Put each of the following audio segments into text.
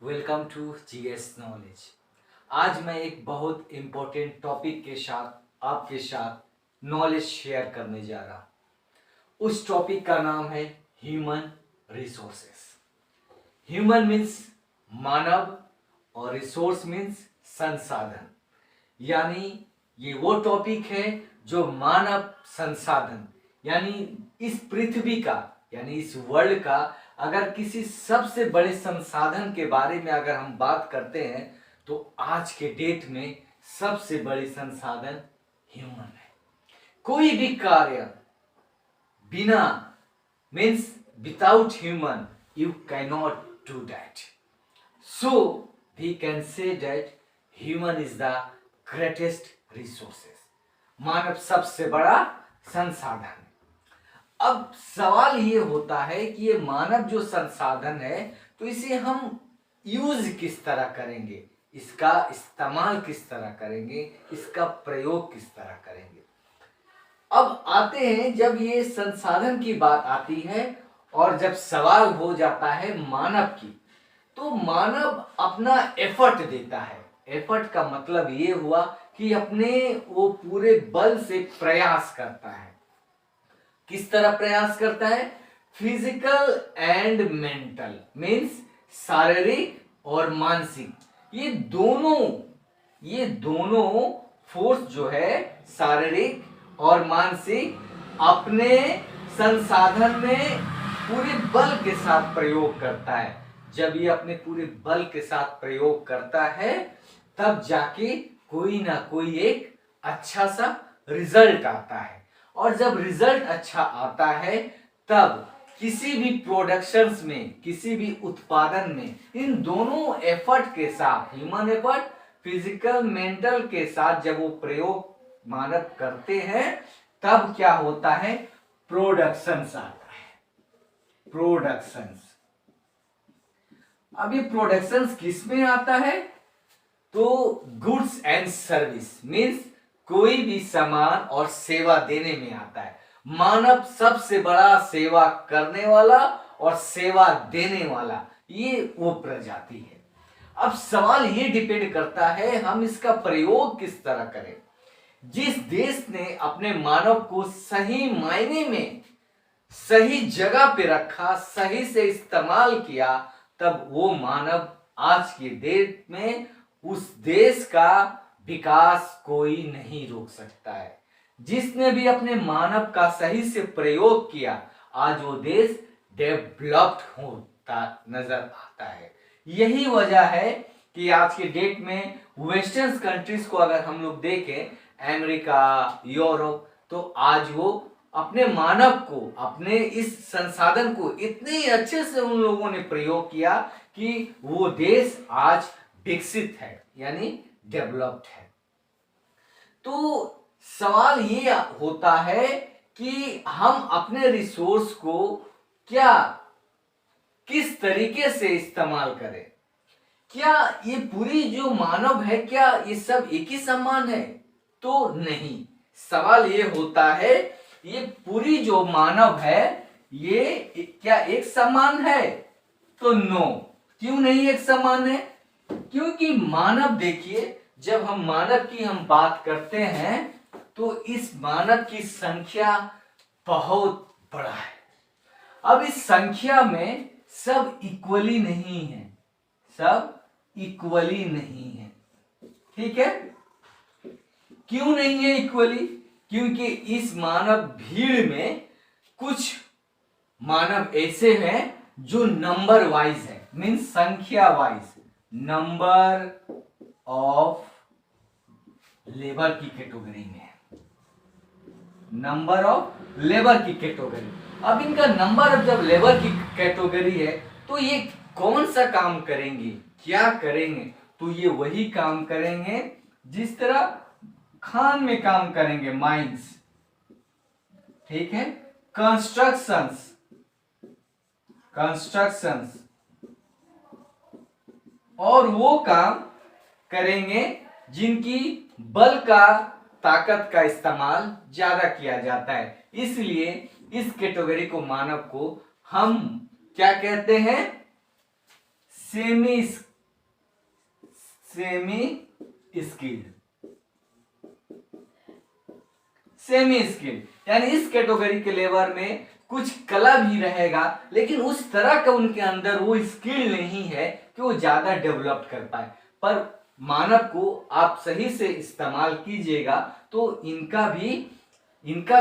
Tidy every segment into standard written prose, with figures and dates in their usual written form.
Welcome to GS knowledge. आज मैं एक बहुत इम्पोर्टेंट टॉपिक के साथ आपके साथ नॉलेज शेयर करने जा रहा हूँ। उस टॉपिक का नाम है ह्यूमन रिसोर्सेस। ह्यूमन मीन्स मानव और रिसोर्स मीन्स संसाधन। यानी ये वो टॉपिक है जो मानव संसाधन यानी इस पृथ्वी का यानी इस वर्ल्ड का अगर किसी सबसे बड़े संसाधन के बारे में अगर हम बात करते हैं तो आज के डेट में सबसे बड़ी संसाधन ह्यूमन है। कोई भी कार्य बिना means without human you can not do that. So we can say that human is the greatest resources. मानव सबसे बड़ा संसाधन। अब सवाल ये होता है कि ये मानव जो संसाधन है तो इसे हम यूज किस तरह करेंगे, इसका इस्तेमाल किस तरह करेंगे, इसका प्रयोग किस तरह करेंगे। अब आते हैं जब ये संसाधन की बात आती है और जब सवाल हो जाता है मानव की, तो मानव अपना एफर्ट देता है। एफर्ट का मतलब ये हुआ कि अपने वो पूरे बल से प्रयास करता है। किस तरह प्रयास करता है? फिजिकल एंड मेंटल मीन्स शारीरिक और मानसिक, ये दोनों फोर्स जो है शारीरिक और मानसिक अपने संसाधन में पूरे बल के साथ प्रयोग करता है। जब ये अपने पूरे बल के साथ प्रयोग करता है तब जाके कोई ना कोई एक अच्छा सा रिजल्ट आता है। और जब रिजल्ट अच्छा आता है तब किसी भी प्रोडक्शंस में, किसी भी उत्पादन में इन दोनों एफर्ट के साथ, ह्यूमन एफर्ट, फिजिकल, मेंटल के साथ जब वो प्रयोग मानव करते हैं तब क्या होता है? प्रोडक्शंस आता है। प्रोडक्शंस। अब ये प्रोडक्शंस किस में आता है? तो गुड्स एंड सर्विस मीन्स कोई भी सामान और सेवा देने में आता है। मानव सबसे बड़ा सेवा करने वाला और सेवा देने वाला ये वो प्रजाति है। अब सवाल ये डिपेंड करता है हम इसका प्रयोग किस तरह करें। जिस देश ने अपने मानव को सही मायने में सही जगह पे रखा, सही से इस्तेमाल किया, तब वो मानव आज के डेट में उस देश का विकास कोई नहीं रोक सकता है। जिसने भी अपने मानव का सही से प्रयोग किया आज वो देश डेवलप्ड होता नजर आता है। यही वजह है कि आज के डेट में वेस्टर्न कंट्रीज को अगर हम लोग देखें, अमेरिका, यूरोप, तो आज वो अपने मानव को, अपने इस संसाधन को इतने अच्छे से उन लोगों ने प्रयोग किया कि वो देश आज विकसित है यानी डेवलप्ड है। तो सवाल ये होता है कि हम अपने रिसोर्स को क्या किस तरीके से इस्तेमाल करें। क्या ये पूरी जो मानव है क्या ये सब एक ही समान है? तो नहीं। सवाल ये होता है ये पूरी जो मानव है ये क्या एक समान है? तो नो। क्यों नहीं एक समान है? क्योंकि मानव, देखिए, जब हम मानव की हम बात करते हैं तो इस मानव की संख्या बहुत बड़ा है। अब इस संख्या में सब इक्वली नहीं है, सब इक्वली नहीं है। ठीक है? क्यों नहीं है इक्वली? क्योंकि इस मानव भीड़ में कुछ मानव ऐसे हैं जो नंबर वाइज है, मीन्स संख्या वाइज, नंबर ऑफ लेबर की कैटेगरी में है, नंबर ऑफ लेबर की कैटेगरी। अब इनका नंबर ऑफ जब लेबर की कैटेगरी है तो ये कौन सा काम करेंगे, क्या करेंगे? तो ये वही काम करेंगे जिस तरह खान में काम करेंगे, माइंस, ठीक है, कंस्ट्रक्शंस और वो काम करेंगे जिनकी बल का, ताकत का इस्तेमाल ज्यादा किया जाता है। इसलिए इस कैटेगरी को, मानव को, हम क्या कहते हैं? Semi semi skilled. Semi skilled यानी इस कैटेगरी के लेबर में कुछ कला भी रहेगा, लेकिन उस तरह का उनके अंदर वो स्किल नहीं है कि वो ज्यादा डेवलप कर पाए। पर मानव को आप सही से इस्तेमाल कीजिएगा तो इनका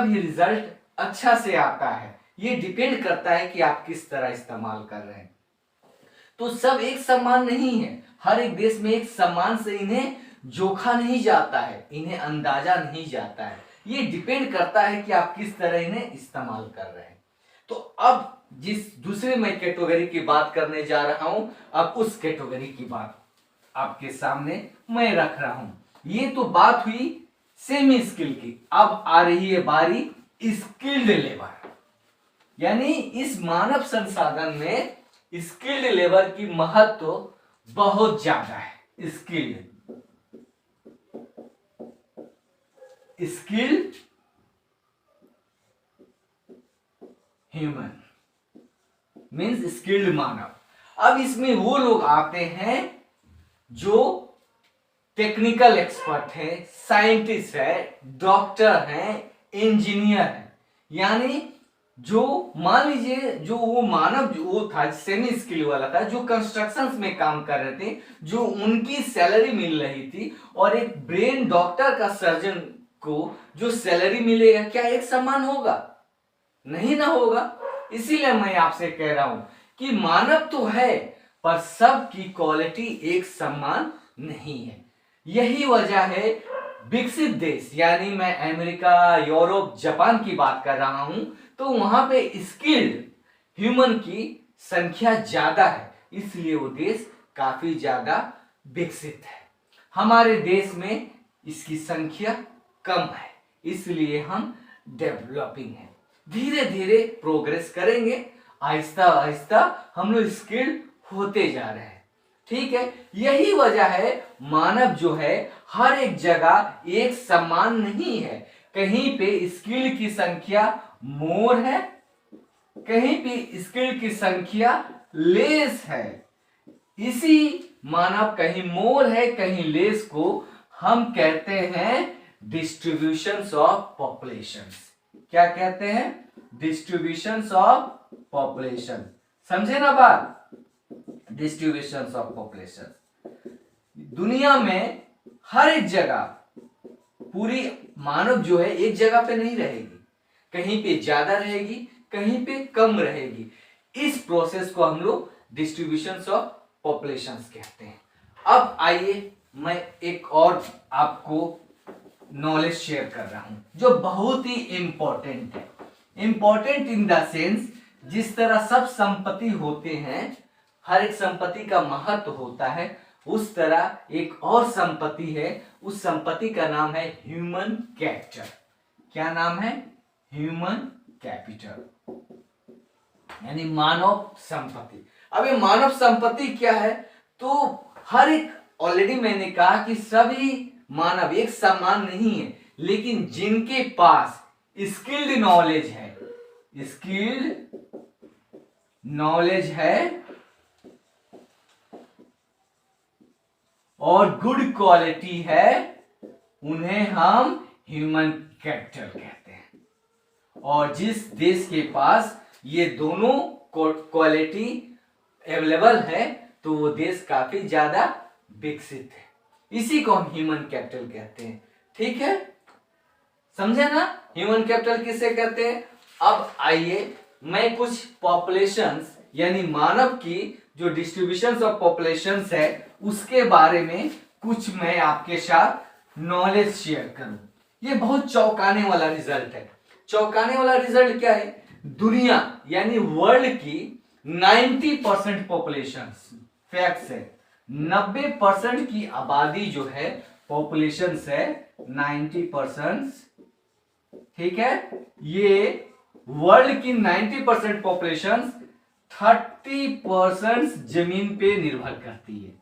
भी रिजल्ट अच्छा से आता है। ये डिपेंड करता है कि आप किस तरह इस्तेमाल कर रहे हैं। तो सब एक समान नहीं है, हर एक देश में एक समान से इन्हें जोखा नहीं जाता है, इन्हें अंदाजा नहीं जाता है। ये डिपेंड करता है कि आप किस तरह इन्हें इस्तेमाल कर रहे हैं। तो अब जिस दूसरे मैं कैटेगरी की बात करने जा रहा हूं, अब उस कैटेगरी की बात आपके सामने मैं रख रहा हूं। ये तो बात हुई सेमी स्किल की। अब आ रही है बारी स्किल्ड लेबर, यानी इस मानव संसाधन में स्किल्ड लेबर की महत्व बहुत ज्यादा है। स्किल्ड ह्यूमन मीन्स स्किल्ड मानव। अब इसमें वो लोग आते हैं जो टेक्निकल एक्सपर्ट है, साइंटिस्ट है, डॉक्टर है, इंजीनियर है। यानी जो मान लीजिए जो वो मानव जो वो था सेमी स्किल वाला था, जो कंस्ट्रक्शन में काम कर रहे थे, जो उनकी सैलरी मिल रही थी, और एक ब्रेन डॉक्टर का सर्जन को जो सैलरी मिलेगा, क्या एक समान होगा? नहीं ना होगा। इसीलिए मैं आपसे कह रहा हूं कि मानव तो है पर सबकी क्वालिटी एक समान नहीं है। यही वजह है विकसित देश यानी मैं अमेरिका, यूरोप, जापान की बात कर रहा हूं, तो वहां पे स्किल्ड ह्यूमन की संख्या ज्यादा है, इसलिए वो देश काफी ज्यादा विकसित है। हमारे देश में इसकी संख्या कम है, इसलिए हम डेवलपिंग है। धीरे धीरे प्रोग्रेस करेंगे, आहिस्ता आहिस्ता हम लोग स्किल्ड होते जा रहे हैं। ठीक है, यही वजह है मानव जो है हर एक जगह एक समान नहीं है। कहीं पे स्किल की संख्या मोर है, कहीं पे स्किल की संख्या लेस है। इसी मानव कहीं मोर है कहीं लेस को हम कहते हैं डिस्ट्रीब्यूशन ऑफ पॉपुलेशन। क्या कहते हैं? Distribution of population. समझे ना बात? Distribution of population. दुनिया में हर एक जगह पूरी मानव जो है एक जगह पे नहीं रहेगी, कहीं पे ज्यादा रहेगी, कहीं पे कम रहेगी। इस प्रोसेस को हम लोग डिस्ट्रीब्यूशन ऑफ पॉपुलेशन कहते हैं। अब आइए मैं एक और आपको नॉलेज शेयर कर रहा हूं जो बहुत ही इंपॉर्टेंट है। इंपॉर्टेंट इन द सेंस जिस तरह सब संपत्ति होते हैं, हर एक संपत्ति का महत्व होता है, उस तरह एक और संपत्ति है, उस संपत्ति का नाम है ह्यूमन कैपिटल। क्या नाम है? ह्यूमन कैपिटल यानी मानव संपत्ति। अब ये मानव संपत्ति क्या है? तो हर एक, ऑलरेडी मैंने कहा कि सभी मानव एक समान नहीं है, लेकिन जिनके पास स्किल्ड नॉलेज है, स्किल्ड नॉलेज है और गुड क्वालिटी है, उन्हें हम ह्यूमन कैपिटल कहते हैं। और जिस देश के पास ये दोनों क्वालिटी अवेलेबल है तो वो देश काफी ज्यादा विकसित है। इसी को हम ह्यूमन कैपिटल कहते हैं। ठीक है, समझे ना? ह्यूमन कैपिटल किसे कहते हैं? अब आइए मैं कुछ पॉपुलेशंस यानी मानव की जो डिस्ट्रीब्यूशन ऑफ पॉपुलेशंस है उसके बारे में कुछ मैं आपके साथ नॉलेज शेयर करूं। ये बहुत चौंकाने वाला रिजल्ट है। चौंकाने वाला रिजल्ट क्या है? दुनिया यानी वर्ल्ड की 90% पॉपुलेशन, फैक्ट्स है 90% की आबादी जो है पॉपुलेशन है 90%। ठीक है, ये वर्ल्ड की 90% पॉपुलेशन 30% जमीन पे निर्भर करती है।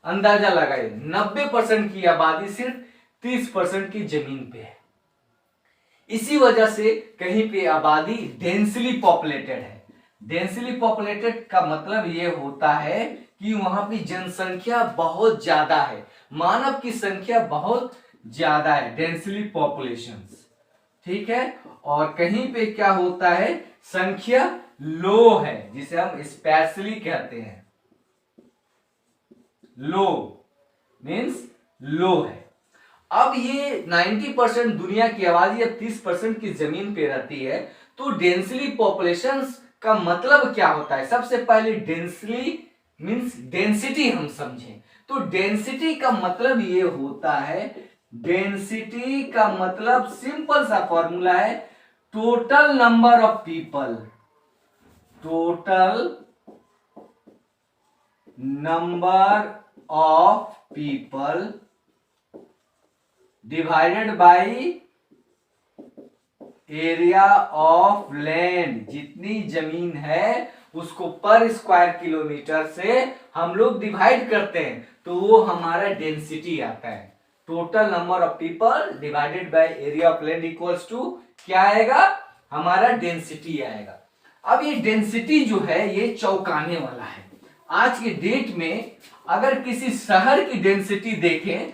अंदाजा लगाइए 90% की आबादी सिर्फ 30% की जमीन पे है। इसी वजह से कहीं पे आबादी डेंसली पॉपुलेटेड है। डेंसली पॉपुलेटेड का मतलब यह होता है कि वहां की जनसंख्या बहुत ज्यादा है, मानव की संख्या बहुत ज्यादा है, डेंसली पॉपुलेशन, ठीक है। और कहीं पे क्या होता है, संख्या लो है, जिसे हम स्पेशली कहते हैं, लो मीन्स लो है। अब ये 90% दुनिया की आबादी अब 30% की जमीन पे रहती है, तो डेंसली पॉपुलेशन का मतलब क्या होता है, सबसे पहले डेंसली मीन्स डेंसिटी हम समझें, तो डेंसिटी का मतलब ये होता है, डेंसिटी का मतलब सिंपल सा फॉर्मूला है, total number of people, total number of people divided by area of land, जितनी जमीन है उसको पर स्क्वायर किलोमीटर से हम लोग डिवाइड करते हैं, तो वो हमारा डेंसिटी आता है। Total number of people divided by area of land equals to क्या आएगा, हमारा डेंसिटी आएगा। अब ये डेंसिटी जो है ये चौंकाने वाला है। आज के डेट में अगर किसी शहर की डेंसिटी देखें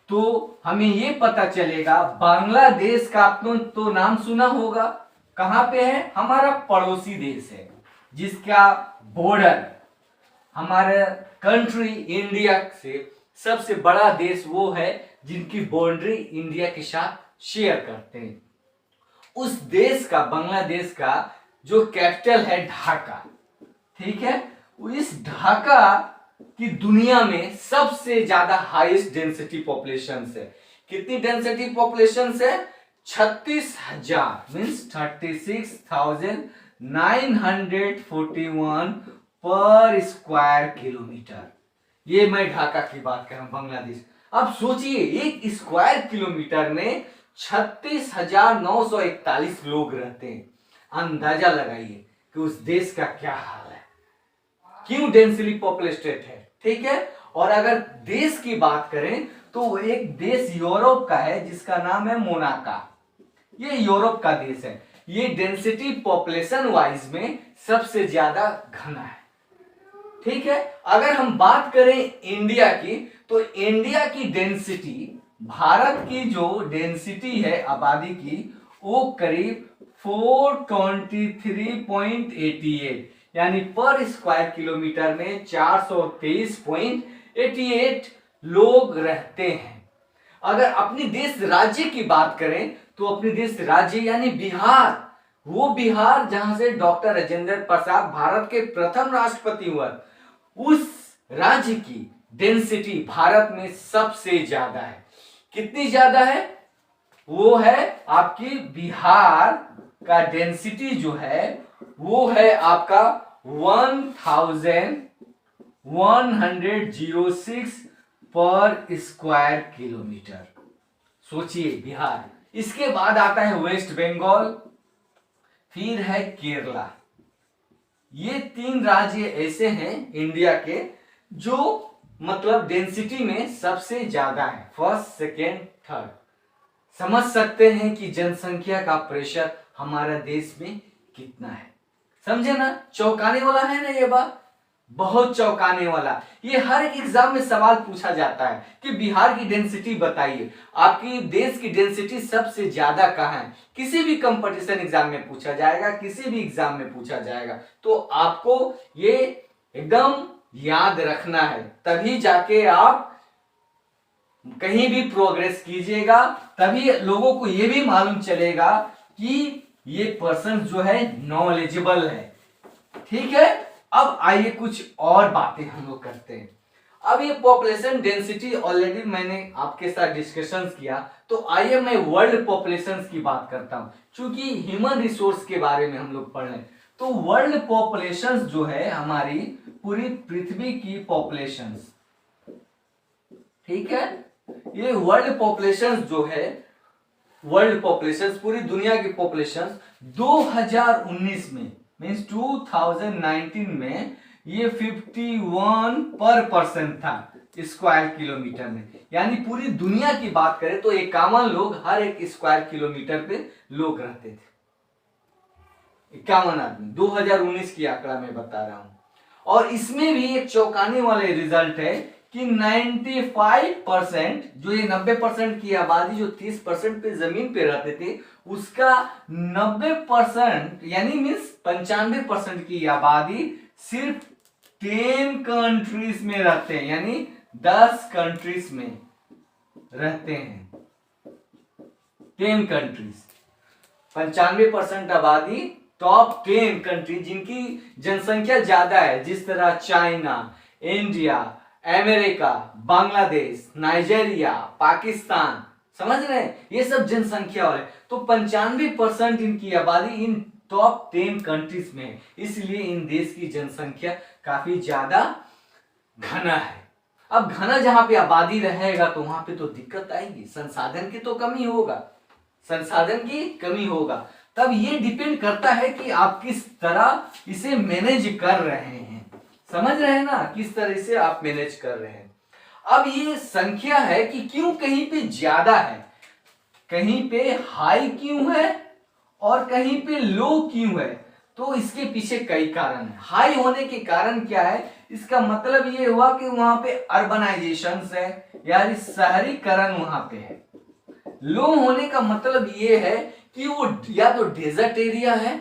तो हमें ये पता चलेगा, बांग्लादेश का आपने तो नाम सुना होगा, कहां पे है, हमारा पड़ोसी देश है, जिसका बॉर्डर हमारे कंट्री इंडिया से सबसे बड़ा देश वो है जिनकी बाउंड्री इंडिया के साथ शेयर करते हैं। उस देश का, बांग्लादेश का जो कैपिटल है ढाका, ठीक है, इस ढाका कि दुनिया में सबसे ज्यादा हाईएस्ट डेंसिटी पॉपुलेशन है। कितनी डेंसिटी पॉपुलेशन है, 36,000 मीन्स 36,941 पर स्क्वायर किलोमीटर। ये मैं ढाका की बात कर रहा हूं, बांग्लादेश। अब सोचिए एक स्क्वायर किलोमीटर में 36,941 लोग रहते हैं। अंदाजा लगाइए कि उस देश का क्या हाल है, क्यों डेंसली पॉपुलेटेड है, ठीक है। और अगर देश की बात करें तो एक देश यूरोप का है जिसका नाम है मोनाको, ये यूरोप का देश है। ये डेंसिटी पॉपुलेशन वाइज में सबसे ज्यादा घना है, ठीक है। अगर हम बात करें इंडिया की, तो इंडिया की डेंसिटी, भारत की जो डेंसिटी है आबादी की, वो करीब 423.88 यानी पर स्क्वायर किलोमीटर में 423.88 लोग रहते हैं। अगर अपनी देश राज्य की बात करें तो अपनी देश राज्य यानी बिहार, वो बिहार जहां से डॉक्टर राजेंद्र प्रसाद भारत के प्रथम राष्ट्रपति हुए, उस राज्य की डेंसिटी भारत में सबसे ज्यादा है। कितनी ज्यादा है, वो है आपकी बिहार का डेंसिटी जो है वो है आपका 1106 पर स्क्वायर किलोमीटर। सोचिए बिहार, इसके बाद आता है वेस्ट बंगाल, फिर है केरला। ये 3 राज्य ऐसे हैं इंडिया के जो मतलब डेंसिटी में सबसे ज्यादा है, फर्स्ट सेकेंड थर्ड। समझ सकते हैं कि जनसंख्या का प्रेशर हमारा देश में कितना है, समझे ना। चौंकाने वाला है ना ये बात, बहुत चौंकाने वाला। ये हर एक एग्जाम में सवाल पूछा जाता है कि बिहार की डेंसिटी बताइए, आपकी देश की डेंसिटी सबसे ज्यादा कहाँ है। किसी भी कंपटीशन एग्जाम में पूछा जाएगा, किसी भी एग्जाम में पूछा जाएगा, तो आपको ये एकदम याद रखना है, तभी जाके आप कहीं भी प्रोग्रेस कीजिएगा, तभी लोगों को यह भी मालूम चलेगा कि ये पर्सन जो है नॉलेजेबल है, ठीक है। अब आइए कुछ और बातें हम लोग करते हैं। अब ये पॉपुलेशन डेंसिटी ऑलरेडी मैंने आपके साथ डिस्कशन किया, तो आइए मैं वर्ल्ड पॉपुलेशन की बात करता हूं, क्योंकि ह्यूमन रिसोर्स के बारे में हम लोग पढ़ रहे हैं। तो वर्ल्ड पॉपुलेशन जो है हमारी पूरी पृथ्वी की पॉपुलेशन, ठीक है, ये वर्ल्ड पॉपुलेशन जो है, वर्ल्ड पॉपुलेशन पूरी दुनिया की पॉपुलेशन 2019 में मींस 2019 में ये 51 पर पर्सन था स्क्वायर किलोमीटर में। यानी पूरी दुनिया की बात करें तो 51 लोग हर एक स्क्वायर किलोमीटर पे लोग रहते थे, 51 आदमी। 2019 की आंकड़ा मैं बता रहा हूं। और इसमें भी एक चौंकाने वाले रिजल्ट है कि 95% जो ये 90% की आबादी जो 30% पे जमीन पे रहते थे, उसका 90% यानी मीन्स 95% की आबादी सिर्फ 10 कंट्रीज में रहते हैं, यानी 10 कंट्रीज में रहते हैं। 10 कंट्रीज, 95% आबादी टॉप 10 कंट्री जिनकी जनसंख्या ज्यादा है, जिस तरह China, India, America, Bangladesh, Nigeria, Pakistan, समझ रहे हैं, ये सब जनसंख्या वाले। तो 95% इनकी आबादी इन टॉप 10 कंट्रीज में है, इसलिए इन देश की जनसंख्या काफी ज्यादा घना है। अब घना जहां पे आबादी रहेगा तो वहां पे तो दिक्कत आएगी, संसाधन की तो कमी होगा, संसाधन की कमी होगा। तब ये डिपेंड करता है कि आप किस तरह इसे मैनेज कर रहे हैं, समझ रहे हैं ना, किस तरह से आप मैनेज कर रहे हैं। अब ये संख्या है कि क्यों कहीं पे ज्यादा है, कहीं पे हाई क्यों है और कहीं पे लो क्यों है, तो इसके पीछे कई कारण है। हाई होने के कारण क्या है, इसका मतलब ये हुआ कि वहां पे अर्बनाइजेशन है, यानी शहरीकरण वहां पे है। लो होने का मतलब ये है कि वो या तो डेजर्ट एरिया है,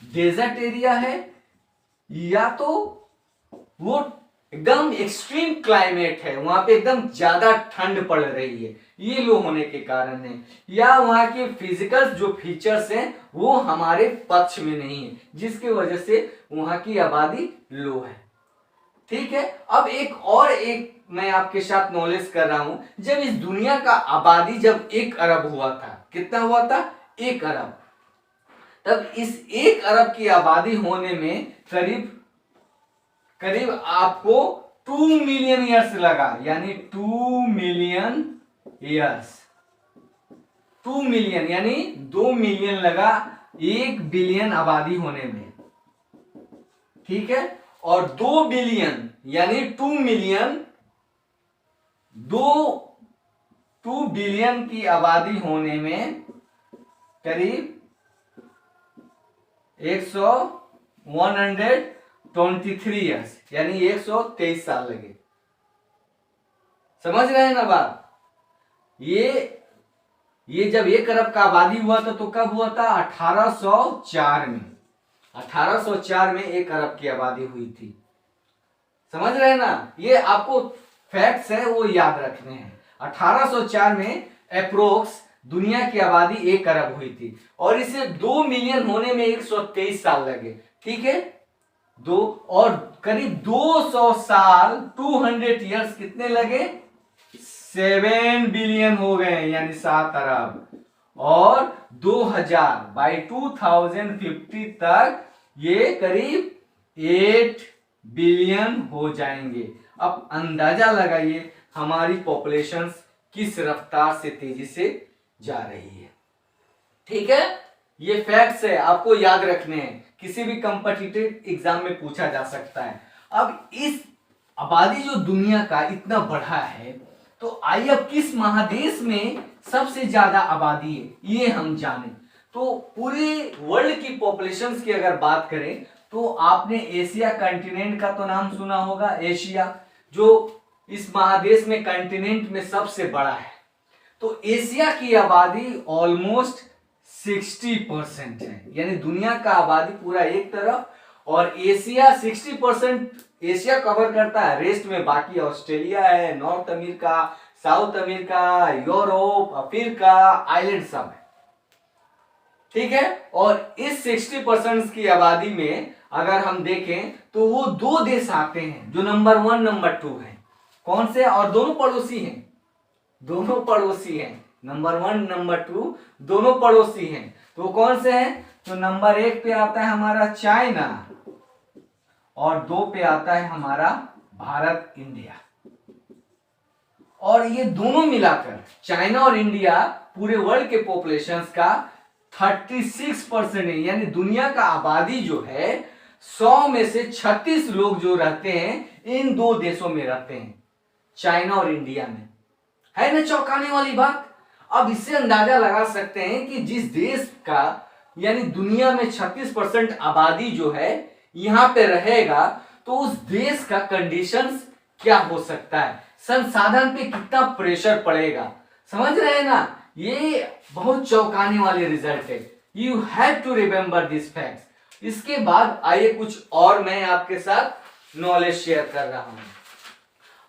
डेजर्ट एरिया है, या तो वो एकदम एक्सट्रीम क्लाइमेट है, वहां पे एकदम ज्यादा ठंड पड़ रही है, ये लो होने के कारण है। या वहां के फिजिकल जो फीचर्स हैं वो हमारे पक्ष में नहीं है, जिसकी वजह से वहां की आबादी लो है। ठीक है। अब एक मैं आपके साथ नॉलेज कर रहा हूं, जब इस दुनिया का आबादी जब 1 अरब हुआ था, कितना हुआ था, 1 अरब, तब इस 1 अरब की आबादी होने में करीब करीब आपको 2 मिलियन ईयर्स लगा, यानी 2 मिलियन ईयर्स, 2 मिलियन यानी 2 मिलियन लगा 1 बिलियन आबादी होने में। ठीक है। और 2 बिलियन यानी 2 मिलियन, 2 बिलियन की आबादी होने में करीब 123 ईयर्स यानी 123 साल लगे। समझ रहे हैं ना बात। ये जब 1 अरब का आबादी हुआ था तो कब हुआ था, 1804 में। 1804 में 1 अरब की आबादी हुई थी। समझ रहे हैं ना, ये आपको फैक्ट्स है वो याद रखने हैं। 1804 में अप्रोक्स दुनिया की आबादी 1 अरब हुई थी और इसे 2 मिलियन होने में 123 साल लगे। ठीक है। और करीब 200 साल 200 ईयर्स कितने लगे, 7 बिलियन हो गए यानी 7 अरब। और 2000 बाई 2050 तक ये करीब 8 बिलियन हो जाएंगे। अब अंदाजा लगाइए हमारी पॉपुलेशन किस रफ्तार से तेजी से जा रही है। ठीक है। ये फैक्ट्स है, आपको याद रखने हैं, किसी भी कॉम्पिटिटिव एग्जाम में पूछा जा सकता है। अब इस आबादी जो दुनिया का इतना बढ़ा है, तो आइए अब किस महादेश में सबसे ज्यादा आबादी है ये हम जाने। तो पूरे वर्ल्ड की पॉपुलेशन की अगर बात करें तो आपने एशिया कंटिनेंट का तो नाम सुना होगा। एशिया जो इस महादेश में कंटिनेंट में सबसे बड़ा है, तो एशिया की आबादी ऑलमोस्ट 60% है, यानी दुनिया का आबादी पूरा एक तरफ, और एशिया 60% एशिया कवर करता है, रेस्ट में बाकी ऑस्ट्रेलिया है, north America, south America, Europe, Africa, island सब है। ठीक है। और इस 60% की आबादी में अगर हम देखें तो वो 2 देश आते हैं जो नंबर 1 नंबर 2 है। कौन से, और दोनों पड़ोसी हैं, दोनों पड़ोसी हैं, नंबर 1 नंबर 2 दोनों पड़ोसी हैं। तो कौन से हैं, तो नंबर 1 पे आता है हमारा चाइना और 2 पे आता है हमारा भारत, इंडिया। और ये दोनों मिलाकर चाइना और इंडिया पूरे वर्ल्ड के पॉपुलेशन का 36% है, यानी दुनिया का आबादी जो है 100 में से 36 लोग जो रहते हैं इन 2 देशों में रहते हैं, चाइना और इंडिया में। है ना चौंकाने वाली बात। अब इससे अंदाजा लगा सकते हैं कि जिस देश का यानी दुनिया में 36% आबादी जो है यहां पे रहेगा, तो उस देश का कंडीशंस क्या हो सकता है, संसाधन पे कितना प्रेशर पड़ेगा। समझ रहे हैं ना, ये बहुत चौंकाने वाले रिजल्ट है। You have to remember this facts. इसके बाद आइए कुछ और मैं आपके साथ नॉलेज शेयर कर रहा हूं।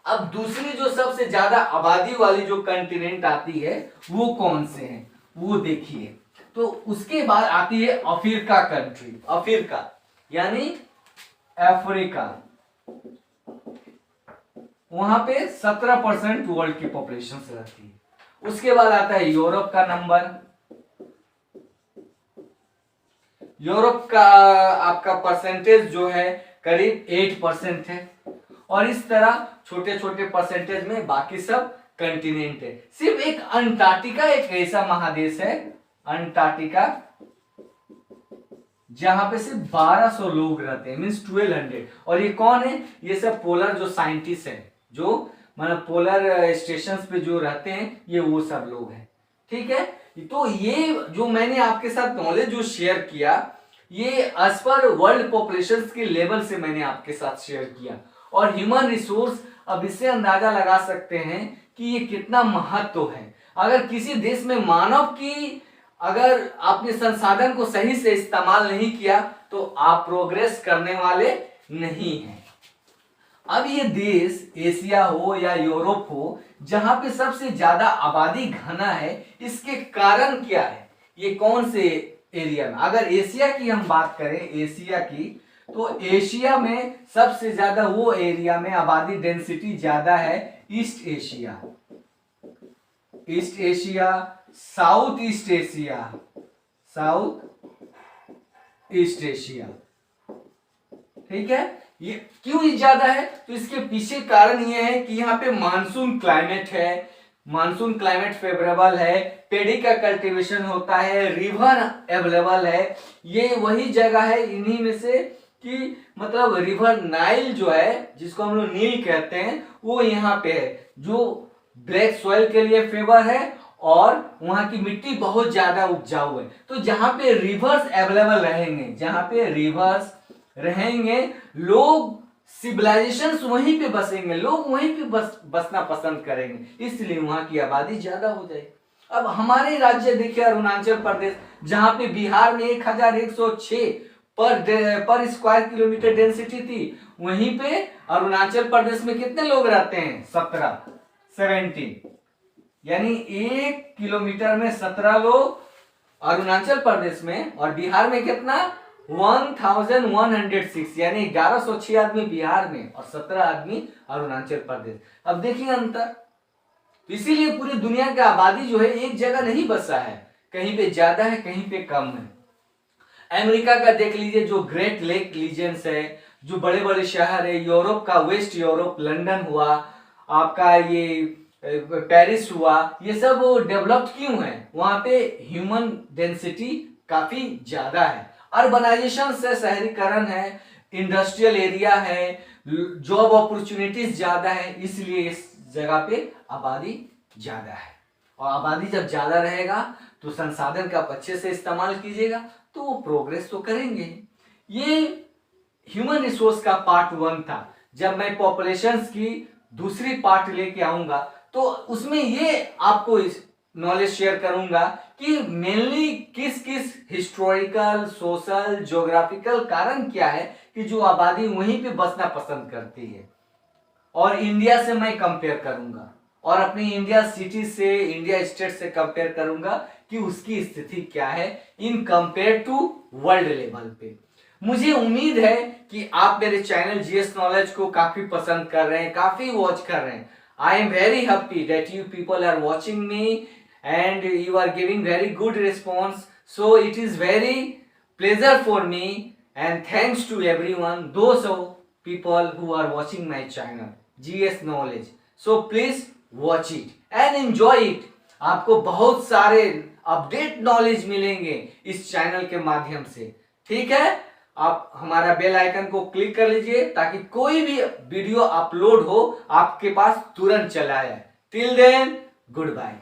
अब दूसरी जो सबसे ज्यादा आबादी वाली जो कंटिनेंट आती है वो कौन से हैं, वो देखिए। तो उसके बाद आती है अफ्रीका कंट्री, अफ्रीका यानी अफ्रीका। वहां पे 17% वर्ल्ड की पॉपुलेशन रहती है। उसके बाद आता है यूरोप का नंबर। यूरोप का आपका परसेंटेज जो है करीब 8% है। और इस तरह छोटे छोटे परसेंटेज में बाकी सब कंटिनेंट है। सिर्फ एक अंटार्कटिका एक ऐसा महादेश है, अंटार्कटिका, जहां पे सिर्फ 1200 लोग रहते हैं, मीन्स 1200। और ये कौन है, ये सब पोलर जो साइंटिस्ट हैं, जो मतलब पोलर स्टेशंस पे जो रहते हैं, ये वो सब लोग हैं। ठीक है, तो ये जो मैंने आपके साथ नॉलेज जो शेयर किया, ये एज पर वर्ल्ड पॉपुलेशन के लेवल से मैंने आपके साथ शेयर किया। और ह्यूमन रिसोर्स, अब इससे अंदाजा लगा सकते हैं कि ये कितना महत्व है। अगर किसी देश में मानव की अगर आपने संसाधन को सही से इस्तेमाल नहीं किया तो आप प्रोग्रेस करने वाले नहीं हैं। अब ये देश एशिया हो या यूरोप हो, जहां पे सबसे ज्यादा आबादी घना है, इसके कारण क्या है, ये कौन से एरिया में। अगर एशिया की हम बात करें, एशिया की, तो एशिया में सबसे ज्यादा वो एरिया में आबादी डेंसिटी ज्यादा है east Asia, east Asia, south east Asia, south east Asia. ठीक है, ये क्यों ज्यादा है, तो इसके पीछे कारण ये है कि यहाँ पे मानसून क्लाइमेट है, मानसून क्लाइमेट फेवरेबल है, पेड़ी का कल्टीवेशन होता है, रिवर अवेलेबल है। ये वही जगह है इन्हीं में से कि मतलब रिवर नाइल जो है, जिसको हम लोग नील कहते हैं, वो यहाँ पे है, जो ब्लैक सॉइल के लिए फेवर है और वहां की मिट्टी बहुत ज्यादा उपजाऊ है। तो जहां पे रिवर्स अवेलेबल रहेंगे, जहां पे रिवर्स रहेंगे, लोग सिविलाइजेशन वहीं पे बसेंगे, लोग वहीं पे बसना पसंद करेंगे, इसलिए वहां की आबादी ज्यादा हो जाएगी। अब हमारे राज्य देखिए अरुणाचल प्रदेश, जहां पे बिहार में 1106 पर स्क्वायर किलोमीटर डेंसिटी थी, वहीं पे अरुणाचल प्रदेश में कितने लोग रहते हैं, 17 यानी 1 किलोमीटर में 17 लोग अरुणाचल प्रदेश में, और बिहार में कितना 1106, यानी 1106 आदमी बिहार में और 17 आदमी अरुणाचल प्रदेश। अब देखिए अंतर, तो इसीलिए पूरी दुनिया की आबादी जो है एक जगह नहीं बसा है, कहीं पे ज्यादा है कहीं पे कम है। अमेरिका का देख लीजिए, जो ग्रेट लेक रीजन्स है, जो बड़े बड़े शहर है, यूरोप का वेस्ट यूरोप, लंदन हुआ आपका, ये पेरिस हुआ, ये सब डेवलप्ड क्यों है, वहां पे ह्यूमन डेंसिटी काफी ज्यादा है, अर्बनाइजेशन से शहरीकरण है, इंडस्ट्रियल एरिया है, जॉब अपॉर्चुनिटीज ज्यादा है, इसलिए इस जगह पे आबादी ज्यादा है। और आबादी जब ज्यादा रहेगा तो संसाधन का अच्छे से इस्तेमाल कीजिएगा तो वो प्रोग्रेस तो करेंगे। ये ह्यूमन रिसोर्स का पार्ट 1 था। जब मैं पॉपुलेशंस की दूसरी पार्ट लेके आऊंगा तो उसमें ये आपको नॉलेज शेयर करूंगा कि मेनली किस किस हिस्टोरिकल, सोशल, ज्योग्राफिकल कारण क्या है कि जो आबादी वहीं पे बसना पसंद करती है। और इंडिया से मैं कंपेयर करूंगा और अपनी इंडिया सिटी से, इंडिया स्टेट से कंपेयर करूंगा कि उसकी स्थिति क्या है in compare to world level पे। मुझे उम्मीद है कि आप मेरे चैनल जीएस नॉलेज को काफी पसंद कर रहे हैं, काफी वॉच कर रहे हैं। I am very happy that you people are watching me and you are giving very good response, so it is very pleasure for me and thanks to everyone, those of people who are watching my channel GS knowledge, so please watch it and enjoy it। आपको बहुत सारे update knowledge मिलेंगे इस channel के माध्यम से। ठीक है, आप हमारा बेल आइकन को क्लिक कर लीजिए ताकि कोई भी वीडियो अपलोड हो आपके पास तुरंत चला आए। Till then, good bye.